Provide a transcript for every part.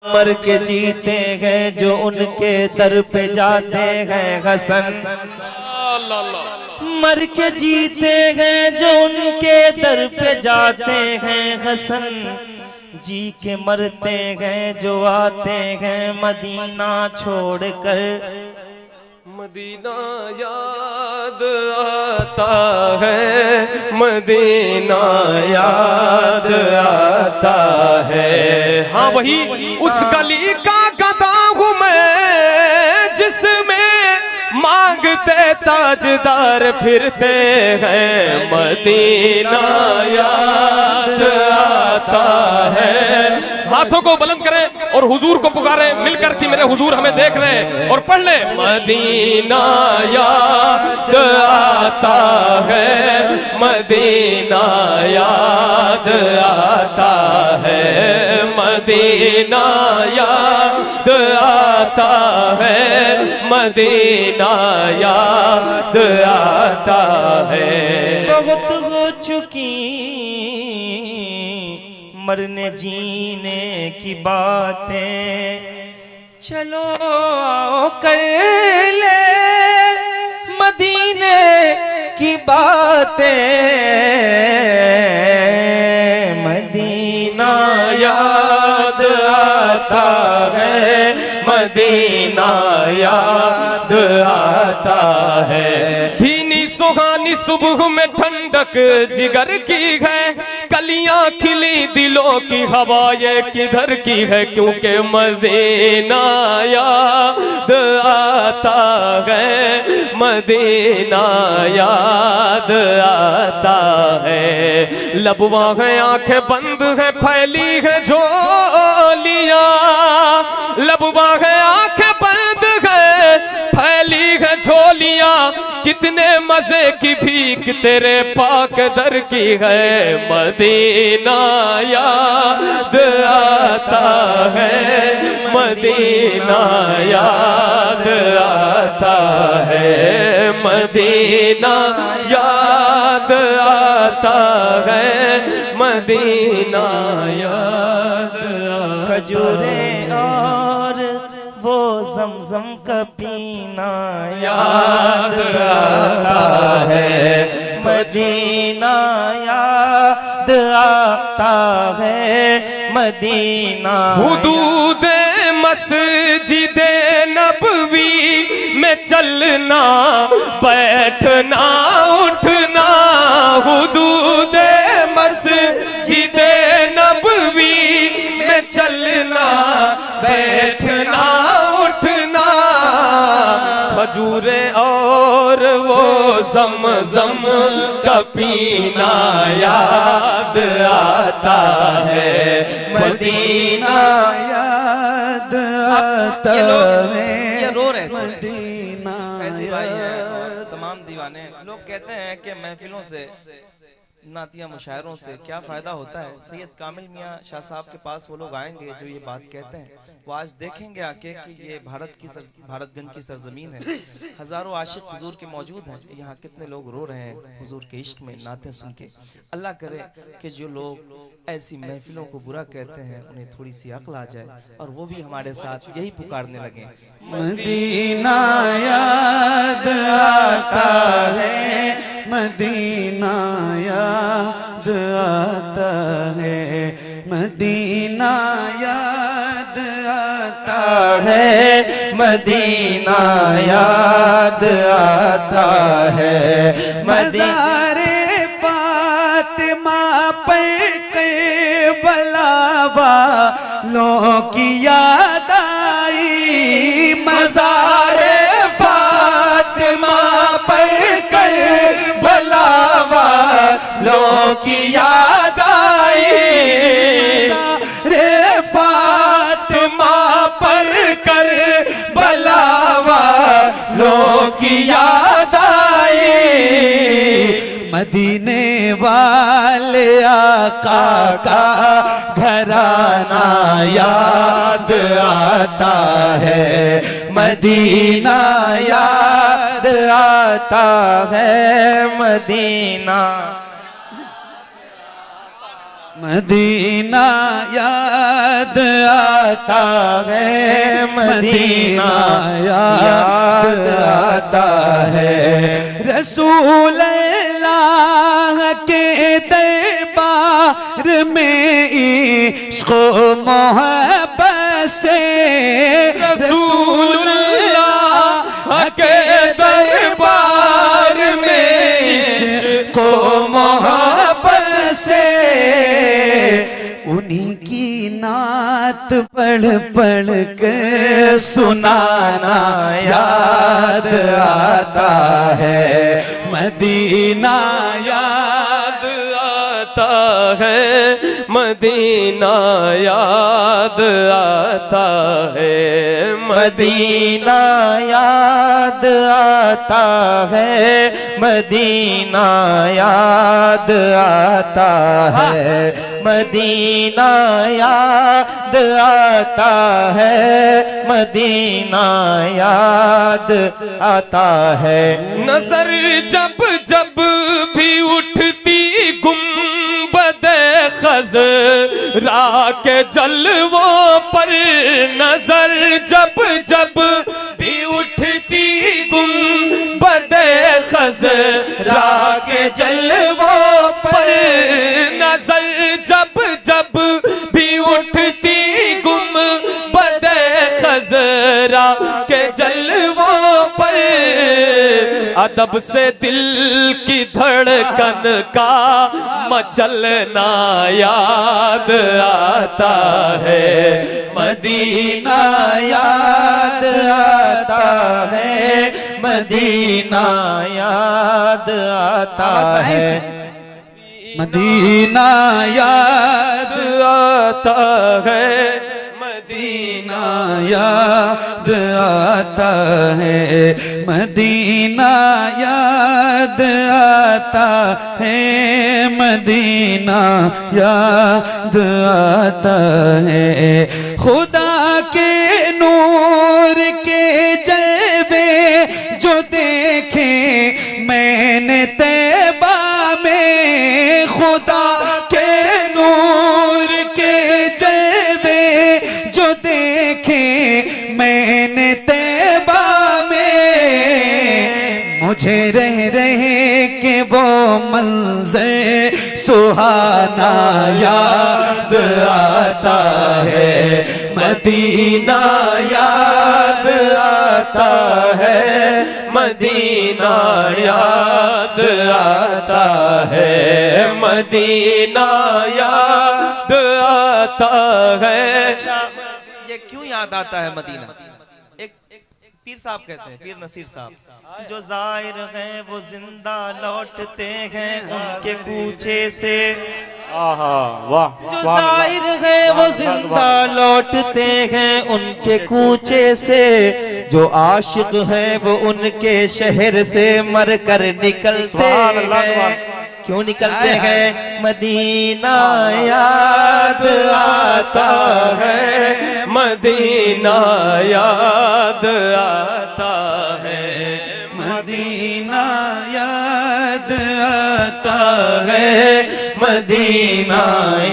मर के जीते हैं जो उनके दर पे जाते हैं हसन। मर के जीते हैं जो उनके दर पे जाते हैं हसन। जी के मरते हैं जो आते हैं मदीना छोड़कर। मदीना याद आता है, मदीना याद आता है। हाँ वही उस गली का गदा हूँ मैं जिसमें मांगते ताजदार फिरते हैं। मदीना याद आता है। हाथों को बुलंद करें और हुजूर को पुकारें मिलकर कि मेरे हुजूर हमें देख रहे हैं, और पढ़ ले मदीना याद आता है, मदीना याद आता है, मदीना याद आता है, मदीना याद आता है। बहुत हो चुकी मरने जीने की बातें, चलो आओ कर ले मदीने की बातें। मदीना याद आता है, मदीना याद आता है। भीनी सुहानी सुबह में ठंडक जिगर की है, कलियां खिली दिलों की हवा ये किधर की है। क्योंकि मदीना याद आता है, मदीना याद आता है। लबवा है आंखें बंद है फैली है झोलियां, लबवा है आंखें बंद है फैली है झोलियां। कितने मजे की भीख तेरे पाक दर की है। मदीना याद आता है, मदीना याद आता है, मदीना याद आता है, मदीना याद आता। खजूरे और वो ज़मज़म का पीना याद आता है। मदीना याद आता है, मदीना। हुदूद मस्जिद नबवी में चलना बैठना उठना। हुदूद मस्जिद नबवी में चलना बैठना उठना। खजूरे और वो ज़मज़म का पीना याद आता है। मदीना याद आता है, ये रो रहे थे। मदीना ऐसे भाई हैं तमाम दीवाने। लोग कहते हैं कि महफिलों से नातिया मुशायरों से क्या फ़ायदा होता है। सैयद कामिल मियाँ शाह साहब के पास वो लोग आएंगे जो ये बात कहते हैं, वो आज देखेंगे आके कि ये भारतगंज की सरजमीन है। हज़ारों आशिक हुजूर के मौजूद हैं। यहाँ कितने लोग रो रहे हैं हुजूर के इश्क में नाते सुन के। अल्लाह करे कि जो लोग ऐसी महफिलों को बुरा कहते हैं उन्हें थोड़ी सी अक्ल आ जाए और वो भी हमारे साथ यही पुकारने लगे। मदीना याद आता है, मदीना याद आता है, मदीना याद आता है, मदीना याद आता है। मज़ारे फातिमा पर करबला वालों की याद आई। मज़ारे फातिमा पर करबला वालों की याद आई। रे फातिमा पर करबला वालों की याद आई। मदीने वाले आका का घराना याद आता है। मदीना याद आता है, मदीना मदीना याद याद आता है, मदीना याद आता है। रसूल अल्लाह के दरबार में इश्क़ मोहब्बत से, रसूल अल्लाह के दरबार में इश्क़ मोहब्बत से, उन्हीं की नात पढ़ पढ़ कर सुनाना याद आता है, मदीना याद आता है, मदीना याद आता है, मदीना याद आता है, मदीना याद आता है, मदीना याद आता है, मदीना याद आता है। नजर जब जब भी उठती गुंबदे खज़रा के जलवों पर, नजर जब जब भी उठती गुंबदे खज़रा के जलवों पर, नजर जब जब भी उठती गुंबदे खज़रा के जलवों पर, अदब से दिल की धड़कन का मचलना याद आता है, मदीना याद आता है, मदीना याद आता है, मदीना याद आता है, मदीना याद आता है, मदीना याद आता है, मदीना याद आता है। खुदा के नूर के जलवे जो देखे मैंने तैबा में, खुदा के नूर के जलवे जो देखे मैंने तैबा में, मुझे रह के वो मंज़र सुहाना याद आता है, मदीना याद आता है, मदीना याद आता है, मदीना याद आता है। ये क्यों याद आता है मदीना? एक पीर साहब कहते हैं, पीर नसीर साहब, जो जाहिर हैं वो जिंदा लौटते हैं उनके कूचे से, वाह, जो जाहिर है वो जिंदा लौटते हैं उनके कूचे से, जो आशिक हैं वो उनके शहर से मर कर निकलते हैं। क्यों निकलते हैं? मदीना याद आता है, मदीना याद आता है, मदीना याद आता है, मदीना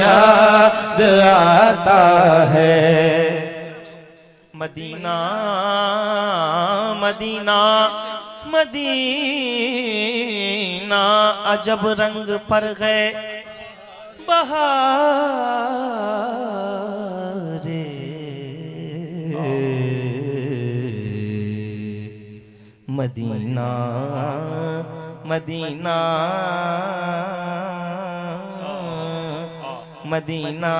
याद आता है। मदीना मदीना मदीना अजब रंग पर गए बहारे, Medina Medina Medina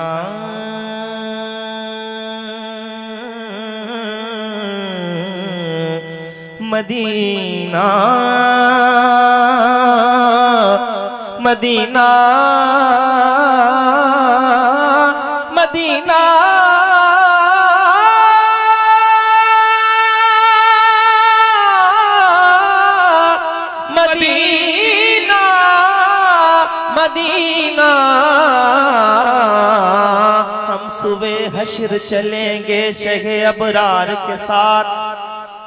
Medina Medina Medina Medina Medina हम सुबह हश्र चलेंगे शहे अबरार के साथ,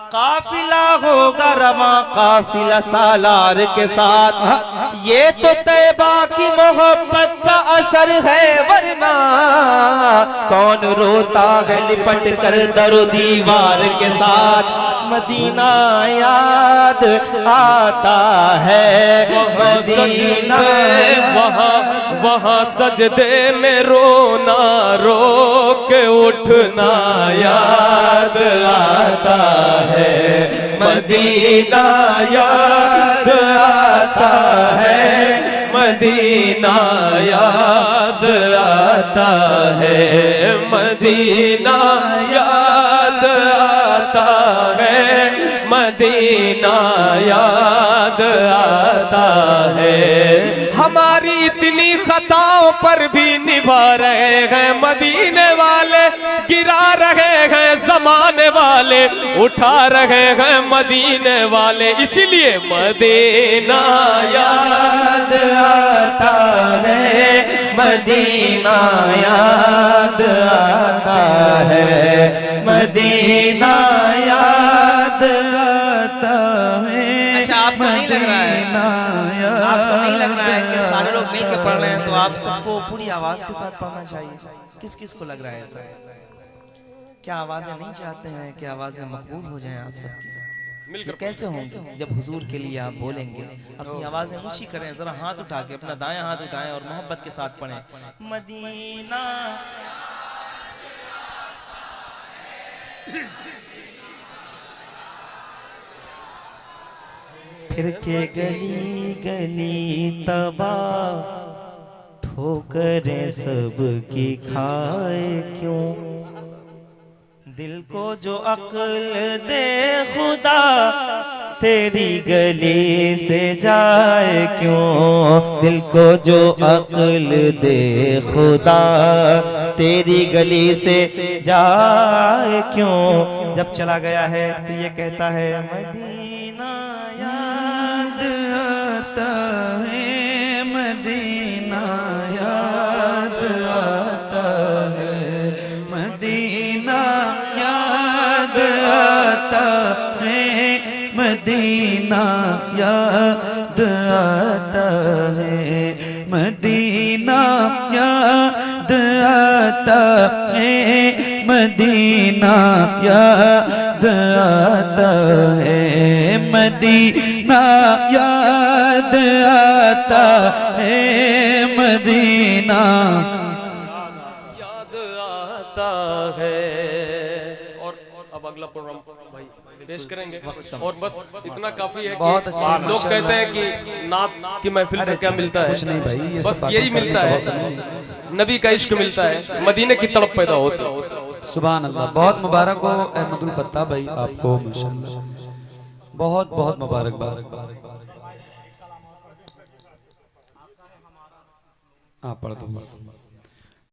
काफिला होगा रवा काफिला सालार के साथ। ये तो तैबा की मोहब्बत का असर है, वरना कौन रोता है लिपट कर दरो दीवार के साथ। मदीना याद आता है, मदीना वहाँ सजदे में रोना, रो के उठना याद आता है। मदीना याद आता है, मदीना याद आता है, मदीना याद आता है, मदीना याद आता है। हमारी इतनी खताओं पर भी निभा रहे हैं मदीने वाले, गिरा रहे हैं जमाने वाले, उठा रहे हैं मदीने वाले। इसीलिए मदीना याद आता है, मदीना याद आता है, मदीना याद आता है। अच्छा, आपको नहीं लग रहा है, आपको नहीं लग रहा है कि सारे लोग मिल के पढ़ रहे हैं, तो आप सबको पूरी आवाज के साथ पढ़ना चाहिए। किस किस को लग रहा है ऐसा? क्या आवाजें नहीं चाहते हैं कि आवाजें मकबूल हो जाएं आप सबकी? तो कैसे होंगे जब हुजूर के लिए आप बोलेंगे? अपनी आवाजें ऊंची करें, जरा हाथ उठा के अपना दायां हाथ उठाएं और मोहब्बत के साथ पढ़ें मदीना। फिर के गली गली तबाह, ठोकरें सबकी खाए क्यों? दिल को जो अक्ल दे खुदा, तेरी गली से जाए क्यों? दिल को जो अक्ल दे खुदा, तेरी गली से जाए क्यों? जब चला गया है तो ये कहता है मदीना याद आता है, मदीना याद आता है, मदीना याद आता है, मदीना याद आता है, मदीना याद आता है, मदीना याद आता है, मदीना याद आता है, मदीना याद आता है। और अब अगला प्रोग्राम भाई पेश करेंगे और बस इतना काफी है। बहुत कि अच्छे लोग कहते हैं कि नात की महफिल से क्या मिलता है? कुछ नहीं भाई, ये बस यही मिलता है, नबी का इश्क मिलता है, मदीने की तड़प पैदा होती है। सुभान अल्लाह। बहुत मुबारक हो अहमदुल फत्ताह भाई आपको, माशाअल्लाह बहुत बहुत मुबारकबाद। हाँ पढ़ दो।